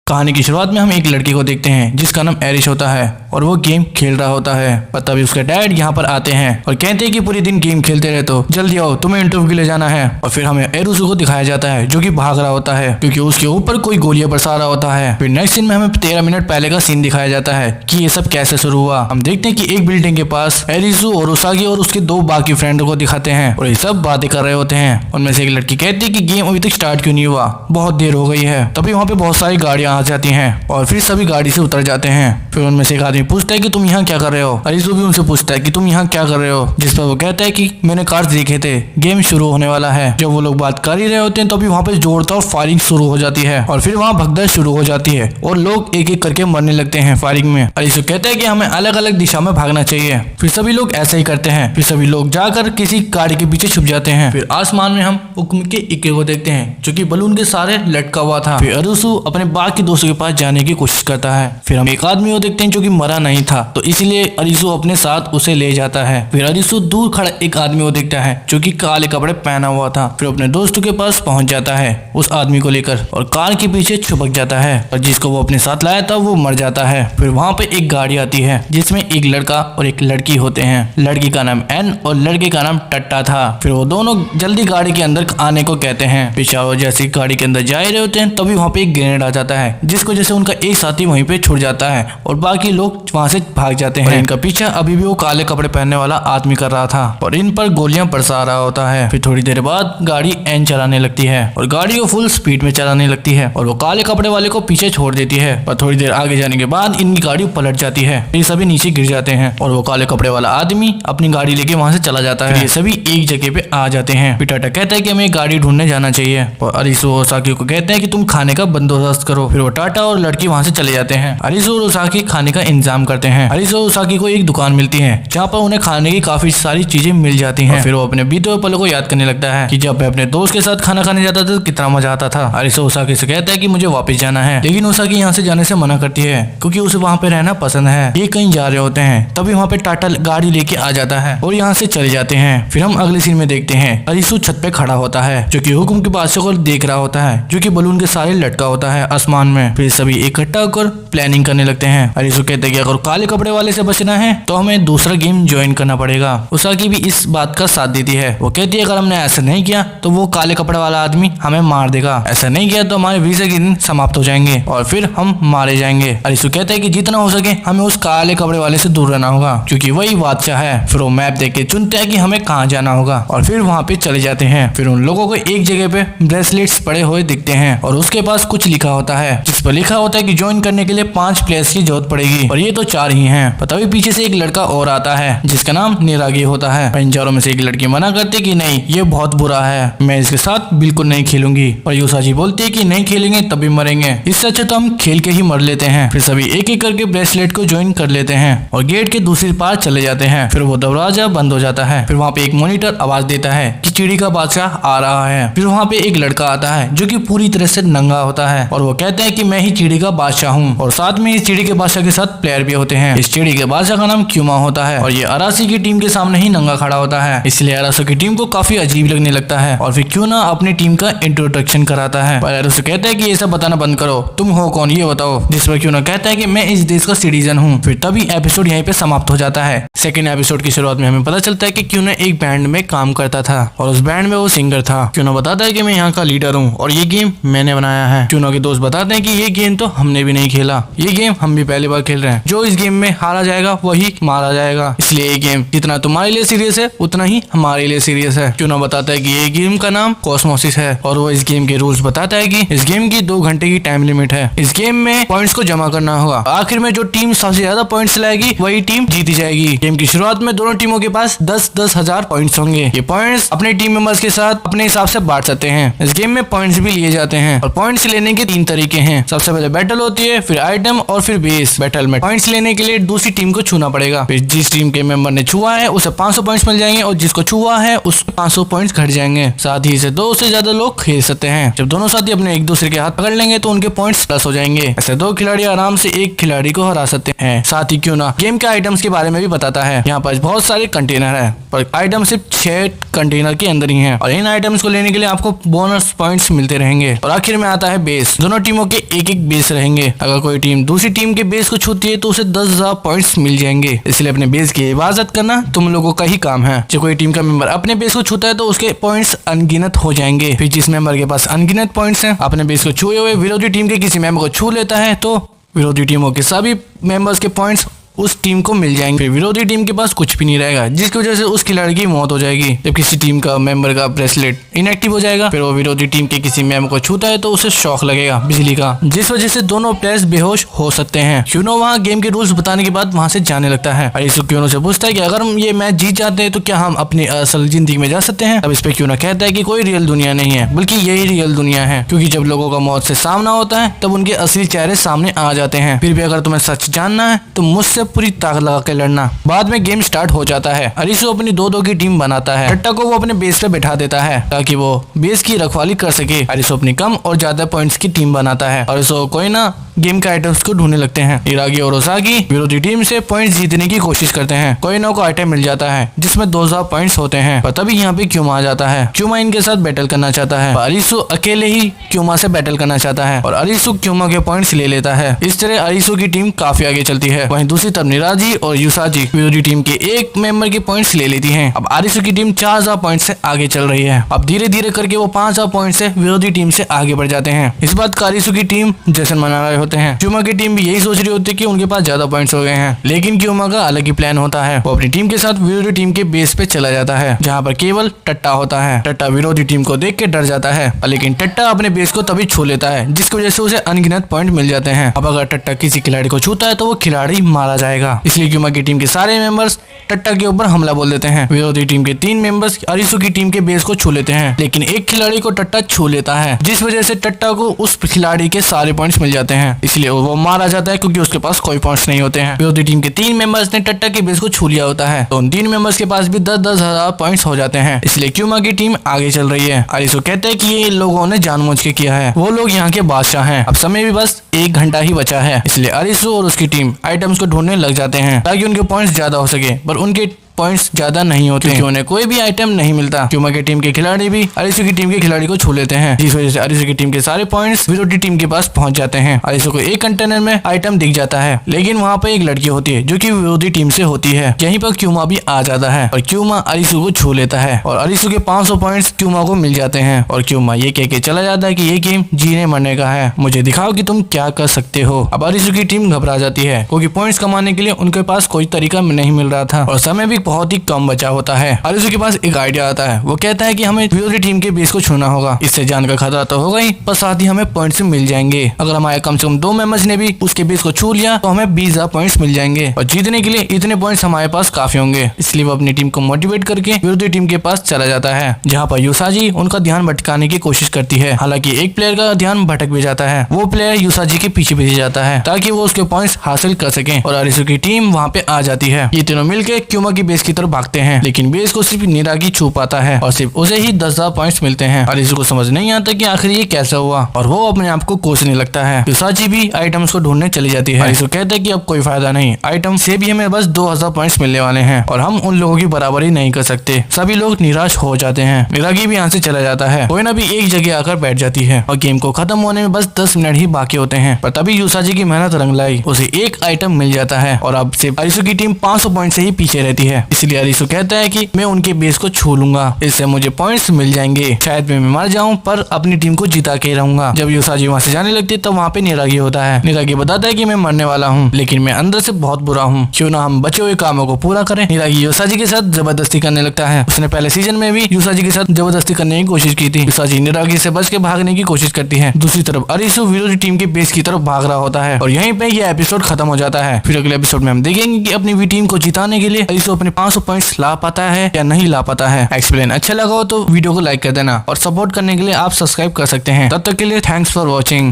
कहानी की शुरुआत में हम एक लड़की को देखते हैं जिसका नाम एरिश होता है और वो गेम खेल रहा होता है। पर तभी उसके डैड यहाँ पर आते हैं और कहते हैं कि पूरे दिन गेम खेलते रहे तो जल्दी आओ, तुम्हें इंटरव्यू के लिए जाना है। और फिर हमें एरिश को दिखाया जाता है जो कि भाग रहा होता है क्योंकि उसके ऊपर कोई गोलियां बरसा रहा होता है। फिर नेक्स्ट सीन में हमें 13 मिनट पहले का सीन दिखाया जाता है कि ये सब कैसे शुरू हुआ। हम देखते हैं कि एक बिल्डिंग के पास एरिश और उसागी और उसके दो बाकी फ्रेंड को दिखाते हैं और ये सब बातें कर रहे होते हैं। उनमें से एक लड़की कहती है कि गेम अभी तक स्टार्ट क्यों नहीं हुआ, बहुत देर हो गई है। तभी वहाँ पे बहुत सारी गाड़ियां आ जाती हैं और फिर सभी गाड़ी से उतर जाते हैं। फिर उनमें से एक आदमी पूछता है कि तुम यहाँ क्या कर रहे हो। अरिसु भी उनसे पूछता है कि तुम यहाँ क्या कर रहे हो, जिस पर वो कहता है कि मैंने कार्स देखे थे, गेम शुरू होने वाला है। जब वो लोग बात कर ही रहे होते हैं तभी वहाँ पे जोरदार फायरिंग शुरू हो जाती है और फिर वहाँ भगदड़ शुरू हो जाती है और लोग एक एक करके मरने लगते हैं फायरिंग में। अरिसु कहता है कि हमें अलग अलग दिशा में भागना चाहिए। फिर सभी लोग ऐसा ही करते हैं। फिर सभी लोग जाकर किसी गाड़ी के पीछे छुप जाते हैं। फिर आसमान में हम हुक्म के इक्के को देखते हैं जो कि बलून के सारे लटका हुआ था। फिर अरिसु अपने बाकी दोस्तों के पास जाने की कोशिश करता है। फिर हम एक आदमी को देखते हैं जो कि मरा नहीं था तो इसलिए अरिसु अपने साथ उसे ले जाता है। फिर अरिसु दूर खड़ा एक आदमी को देखता है जो कि काले कपड़े पहना हुआ था। फिर अपने दोस्तों के पास पहुंच जाता है उस आदमी को लेकर और कार के पीछे छुपक जाता है और जिसको वो अपने साथ लाया था वो मर जाता है। फिर वहाँ पे एक गाड़ी आती है जिसमें एक लड़का और एक लड़की होते हैं। लड़की का नाम एन और लड़के का नाम टट्टा था। फिर वो दोनों जल्दी गाड़ी के अंदर आने को कहते हैं। पीछा वो जैसे गाड़ी के अंदर जा रहे होते हैं तभी वहाँ पे एक ग्रेनेड आ जाता है जिसको जैसे उनका एक साथी वहीं पे छुट जाता है और बाकी लोग वहां से भाग जाते हैं। इनका पीछा अभी भी वो काले कपड़े पहनने वाला आदमी कर रहा था और इन पर गोलियां बरसा रहा होता है। फिर थोड़ी देर बाद गाड़ी एन चलाने लगती है और गाड़ी को फुल स्पीड में चलाने लगती है और वो काले कपड़े वाले को पीछे छोड़ देती है। पर थोड़ी देर आगे जाने के बाद इनकी गाड़ी पलट जाती है। ये सभी नीचे गिर जाते हैं और वो काले कपड़े वाला आदमी अपनी गाड़ी लेके वहां से चला जाता है। ये सभी एक जगह पे आ जाते हैं। फिर टाटा कहता है कि हमें गाड़ी ढूंढने जाना चाहिए और अरिसु और उसाकी को कहते हैं कि तुम खाने का बंदोबस्त करो। फिर वो टाटा और लड़की वहां से चले जाते हैं। अरिसु और उसाकी खाने का इंतजाम करते हैं। अरिसु और उसाकी को एक दुकान मिलती है जहाँ पर उन्हें खाने की काफी सारी चीजें मिल जाती हैं। फिर वो अपने बीते हुए पलों को याद करने लगता है कि जब मैं अपने दोस्त के साथ खाना खाने जाता था तो कितना मजा आता था। अरिसु उसाकी से कहता है कि मुझे वापस जाना है, लेकिन उसाकी यहाँ से जाने से मना करती है क्योंकि उसे वहाँ पे रहना पसंद है। ये कहीं जा रहे होते हैं तभी वहाँ पे टाटा गाड़ी लेके आ जाता है और यहाँ से चले जाते हैं। फिर हम अगले सीन में देखते हैं अरिसु छत पे खड़ा होता है जो कि हुक्म के बादशाह को देख रहा होता है जो कि बलून के सारे लटका होता है आसमान में। फिर सभी इकट्ठा होकर प्लानिंग करने लगते हैं। अरिसु कहते हैं कि अगर काले कपड़े वाले से बचना है तो हमें दूसरा गेम ज्वाइन करना पड़ेगा। उसाकी भी इस बात का साथ देती है। वो कहती है अगर हमने ऐसा नहीं किया तो वो काले कपड़े वाला आदमी हमें मार देगा, ऐसा नहीं किया तो हमारे वीजा के दिन समाप्त हो जाएंगे और फिर हम मारे जाएंगे। अरिसु कहता है कि जितना हो सके हमें उस काले कपड़े वाले से दूर रहना होगा क्योंकि वही बादशाह है। फिर वो मैप देख के चुनते हैं कि हमें कहाँ जाना होगा और फिर वहाँ पे चले जाते हैं। फिर उन लोगों को एक जगह पे ब्रेसलेट्स पड़े हुए दिखते हैं और उसके पास कुछ लिखा होता है जिस पर लिखा होता है कि ज्वाइन करने के लिए 5 प्लेयर्स की जरूरत पड़ेगी और ये तो 4 ही हैं। तभी पीछे से एक लड़का और आता है जिसका नाम निरागी होता है। इन चारों में से एक लड़की मना करती कि नहीं, ये बहुत बुरा है, मैं इसके साथ बिल्कुल नहीं खेलूंगी। और युसाजी बोलती है कि नहीं खेलेंगे तभी मरेंगे, इससे अच्छा तो हम खेल के ही मर लेते हैं। फिर सभी एक एक करके ब्रेसलेट को ज्वाइन कर लेते हैं और गेट के दूसरी पार चले जाते हैं। फिर वो दरवाजा बंद हो जाता है। फिर वहाँ पे एक मॉनिटर आवाज देता है कि चिड़ी का बादशाह आ रहा है। फिर वहाँ पे एक लड़का आता है जो कि पूरी तरह से नंगा होता है और वो कहते हैं कि मैं ही चिड़ी का बादशाह हूँ और साथ में इस चिड़ी के बादशाह के साथ प्लेयर भी होते हैं। इस चिड़ी के बादशाह का नाम क्यूमा होता है और ये अरासी की टीम के सामने ही नंगा खड़ा होता है, इसलिए अरासो की टीम को काफी अजीब लगने लगता है और फिर क्यों ना अपनी टीम का इंट्रोडक्शन कराता है। पर अरासो कहता है कि ये सब बताना बंद करो, तुम हो कौन ये बताओ, जिस पर क्यों ना कहता है कि मैं इस देश का सिटीजन हूँ। फिर तभी एपिसोड यहीं पे समाप्त हो जाता है। सेकंड एपिसोड की शुरुआत में हमें पता चलता है कि क्यों ना एक बैंड में काम करता था और उस बैंड में वो सिंगर था। क्यों ना बताता है कि मैं यहाँ का लीडर हूँ और ये गेम मैंने बनाया है। क्यों ना के दोस्त बताते हैं कि ये गेम तो हमने भी नहीं खेला, ये गेम हम भी पहली बार खेल रहे हैं, जो इस गेम में हारा जाएगा वही मारा जाएगा, इसलिए ये गेम जितना तुम्हारे लिए सीरियस है उतना ही हमारे लिए सीरियस है। क्यों ना बताता है कि ये गेम का नाम कॉस्मोसिस है और वो इस गेम के रूल्स बताता है कि इस गेम की 2 घंटे की टाइम लिमिट है। इस गेम में पॉइंट्स को जमा करना होगा, आखिर में जो टीम सबसे ज्यादा पॉइंट्स लाएगी वही टीम जीती जाएगी। गेम की शुरुआत में दोनों टीमों के पास 10-10 हजार पॉइंट्स होंगे। ये पॉइंट्स अपने टीम मेंबर्स के साथ अपने हिसाब से बांट सकते हैं। इस गेम में पॉइंट्स भी लिए जाते हैं और पॉइंट्स लेने के 3 तरीके हैं। सबसे पहले बैटल होती है, फिर आइटम और फिर बेस। बैटल में पॉइंट्स लेने के लिए दूसरी टीम को छूना पड़ेगा, फिर जिस टीम के मेंबर ने छुआ है उसे 500 पॉइंट्स मिल जाएंगे और जिसको छुआ है उसको 500 पॉइंट्स घट जाएंगे। साथ ही इसे 2 से ज्यादा लोग खेल सकते हैं। जब दोनों साथी अपने एक दूसरे के हाथ पकड़ लेंगे तो उनके पॉइंट्स प्लस हो जाएंगे। ऐसे 2 खिलाड़ी आराम से एक खिलाड़ी को हरा सकते हैं। साथ ही क्यों ना गेम के आइटम्स के बारे में भी बताता है। यहाँ पर बहुत सारे कंटेनर है पर आइटम सिर्फ 6 कंटेनर के अंदर ही है और इन आइटम्स को लेने के लिए आपको बोनस पॉइंट्स मिलते रहेंगे। और आखिर में आता है बेस। दोनों टीमों के एक एक बेस रहेंगे। अगर कोई टीम दूसरी टीम के बेस को छूती है तो उसे 10,000 पॉइंट्स मिल जाएंगे। इसलिए अपने बेस की हिफाजत करना तुम लोगों का ही काम है। जब कोई टीम का मेंबर अपने बेस को छूता है तो उसके पॉइंट्स अनगिनत हो जाएंगे। फिर जिस मेंबर के पास अनगिनत पॉइंट्स हैं, अपने बेस को छुए हुए विरोधी टीम के किसी मेंबर को छू लेता है तो विरोधी टीमों के सभी मेंबर्स के पॉइंट्स उस टीम को मिल जाएंगे। फिर विरोधी टीम के पास कुछ भी नहीं रहेगा, जिसकी वजह से उस खिलाड़ी की मौत हो जाएगी। जब किसी टीम का मेंबर का ब्रेसलेट इनएक्टिव हो जाएगा, फिर वो विरोधी टीम के किसी मेंबर को छूता है तो उसे शॉक लगेगा बिजली का, जिस वजह से दोनों प्लेयर्स बेहोश हो सकते हैं। क्यूनो वहाँ गेम के रूल्स बताने के बाद वहाँ से जाने लगता है और इस क्यूनो से पूछता है कि अगर हम ये मैच जीत जाते हैं तो क्या हम अपनी असल जिंदगी में जा सकते हैं। तब इस पे क्यूनो कहता है कि कोई रियल दुनिया नहीं है, बल्कि यही रियल दुनिया है, क्योंकि जब लोगों का मौत से सामना होता है तब उनके असली चेहरे सामने आ जाते हैं। फिर भी अगर तुम्हें सच जानना है तो मुझसे पूरी ताकत लगा के लड़ना। बाद में गेम स्टार्ट हो जाता है। अरिसु अपनी 2-2 की टीम बनाता है। टट्टा को वो अपने बेस पे बैठा देता है ताकि वो बेस की रखवाली कर सके। अरिसु अपनी कम और ज्यादा पॉइंट्स की टीम बनाता है और इसको कोई ना गेम के आइटम्स को ढूंढने लगते हैं। इरागी और ओसागी विरोधी टीम से पॉइंट्स जीतने की कोशिश करते हैं। कोइनो को आइटम मिल जाता है जिसमें 2000 पॉइंट्स होते हैं। और तभी यहाँ पे क्यूमा आ जाता है। क्यूमा इनके साथ बैटल करना चाहता है। अरिसु अकेले ही क्यूमा से बैटल करना चाहता है और अरिसु क्यूमा के पॉइंट्स ले लेता है। इस तरह अरिसु की टीम काफी आगे चलती है। वहीं दूसरी तरफ निराजी और युसाजी विरोधी टीम के एक मेंबर के पॉइंट्स ले लेती है। अब अरिसु की टीम 4000 पॉइंट से आगे चल रही है। अब धीरे धीरे करके वो 5000 पॉइंट से विरोधी टीम से आगे बढ़ जाते हैं। इस बात का अरिसु की टीम जश्न मना रहे होते हैं। क्यूमा की टीम भी यही सोच रही होती है कि उनके पास ज्यादा पॉइंट्स हो गए हैं, लेकिन क्यूमा का अलग ही प्लान होता है। वो अपनी टीम के साथ विरोधी टीम के बेस पे चला जाता है जहाँ पर केवल टट्टा होता है। टट्टा विरोधी टीम को देख के डर जाता है, लेकिन टट्टा अपने बेस को तभी छू लेता है जिसकी वजह से उसे अनगिनत पॉइंट मिल जाते हैं। अब अगर टट्टा किसी खिलाड़ी को छूता है तो वो खिलाड़ी मारा जाएगा। इसलिए क्यूमा की टीम के सारे मेंबर्स टट्टा के ऊपर हमला बोल देते हैं। विरोधी टीम के 3 मेंबर्स अरिसु की टीम के बेस को छू लेते हैं, लेकिन एक खिलाड़ी को टट्टा छू लेता है, जिस वजह से टट्टा को उस खिलाड़ी के सारे पॉइंट्स मिल जाते हैं। इसलिए वो मारा जाता है क्योंकि उसके पास कोई पॉइंट्स नहीं होते हैं। विरोधी टीम के 3 मेंबर्स ने टट्टा के बेस को छू लिया होता है, तो उन 3 मेंबर्स के पास भी 10-10 हजार पॉइंट्स हो जाते हैं। इसलिए क्यूमा की टीम आगे चल रही है। अरिसु कहते हैं कि ये लोगों ने जानबूझ के किया है, वो लोग यहाँ के बादशाह हैं। अब समय भी बस 1 घंटा ही बचा है, इसलिए अरिसु और उसकी टीम आइटम्स को ढूंढने लग जाते हैं ताकि उनके पॉइंट्स ज्यादा हो सके, पर उनके पॉइंट्स ज्यादा नहीं होते क्योंकि उन्हें कोई भी आइटम नहीं मिलता। क्यूमा की टीम के खिलाड़ी भी अरिसु की टीम के खिलाड़ी को छू लेते हैं, जिस वजह से अरिसु की टीम के सारे पॉइंट्स विरोधी टीम के पास पहुंच जाते हैं। अरिसु को एक कंटेनर में आइटम दिख जाता है, लेकिन वहाँ पे एक लड़की होती है जो कि विरोधी टीम से होती है। यहीं पर क्यूमा भी आ जाता है और क्यूमा अरिसु को छू लेता है और अरिसु के 500 पॉइंट्स क्यूमा को मिल जाते हैं। और क्यूमा ये कह के चला जाता है कि ये गेम जीने मरने का है, मुझे दिखाओ कि तुम क्या कर सकते हो। अब अरिसु की टीम घबरा जाती है क्योंकि पॉइंट्स कमाने के लिए उनके पास कोई तरीका नहीं मिल रहा था और समय भी बहुत ही कम बचा होता है। अरिसु के पास एक आइडिया आता है। वो कहता है कि हमें विरोधी टीम के बेस को छूना होगा। इससे जान का खतरा तो होगा ही, पर साथ ही हमें पॉइंट्स मिल जाएंगे। अगर हमारे कम से कम 2 मेंबर्स ने भी उसके बेस को छू लिया तो हमें 20,000 पॉइंट्स मिल जाएंगे और जीतने के लिए इतने पॉइंट्स हमारे पास काफी होंगे। इसलिए वो अपनी टीम को मोटिवेट करके विरोधी टीम के पास चला जाता है, जहाँ पर युसाजी उनका ध्यान भटकाने की कोशिश करती है। हालांकि एक प्लेयर का ध्यान भटक भी जाता है। वो प्लेयर युसाजी के पीछे पीछे जाता है ताकि वो उसके पॉइंट्स हासिल कर सके और अरिसु की टीम वहाँ पे आ जाती है। ये तीनों मिलकर क्यूमा की बेस की तरफ भागते हैं, लेकिन बेस को सिर्फ निरागी छू पाता है और सिर्फ उसे ही 10,000 पॉइंट्स मिलते हैं। अरिसु को समझ नहीं आता कि आखिर ये कैसा हुआ और वो अपने आप को कोसने लगता है। युसाजी भी आइटम्स को ढूंढने चली जाती है। अरिसु कहता है कि अब कोई फायदा नहीं, आइटम से भी हमें बस 2000 पॉइंट्स मिलने वाले हैं और हम उन लोगों की बराबरी नहीं कर सकते। सभी लोग निराश हो जाते हैं। निरागी भी यहाँ से चला जाता है। कोइना भी एक जगह आकर बैठ जाती है और गेम को खत्म होने में बस 10 मिनट ही बाकी होते हैं, पर तभी युसाजी की मेहनत रंग लाई। उसे एक आइटम मिल जाता है और अब सिर्फ अरिसु की टीम 500 पॉइंट से ही पीछे रहती है। इसलिए अरिसु कहता है कि मैं उनके बेस को छू लूंगा, इससे मुझे पॉइंट्स मिल जाएंगे। शायद मैं मर जाऊं पर अपनी टीम को जिता के रहूंगा। जब युसाजी वहाँ से जाने लगती है तो वहाँ पे निरागी होता है। निरागी बताता है कि मैं मरने वाला हूँ, लेकिन मैं अंदर से बहुत बुरा हूँ, क्यों ना हम बचे हुए कामों को पूरा करें। निरागी युसाजी के साथ जबरदस्ती करने लगता है। उसने पहले सीजन में भी युसाजी के साथ जबरदस्ती करने की कोशिश की थी। युसाजी निरागी से बच के भागने की कोशिश करती है। दूसरी तरफ अरिसु विरोधी टीम के बेस की तरफ भाग रहा होता है और यहीं पे ये एपिसोड खत्म हो जाता है। फिर अगले एपिसोड में हम देखेंगे कि अपनी टीम को जिताने के लिए अरिसु अपने 500 पॉइंट्स ला पाता है या नहीं ला पाता है। एक्सप्लेन अच्छा लगा हो तो वीडियो को लाइक कर देना और सपोर्ट करने के लिए आप सब्सक्राइब कर सकते हैं। तब तक के लिए थैंक्स फॉर वॉचिंग।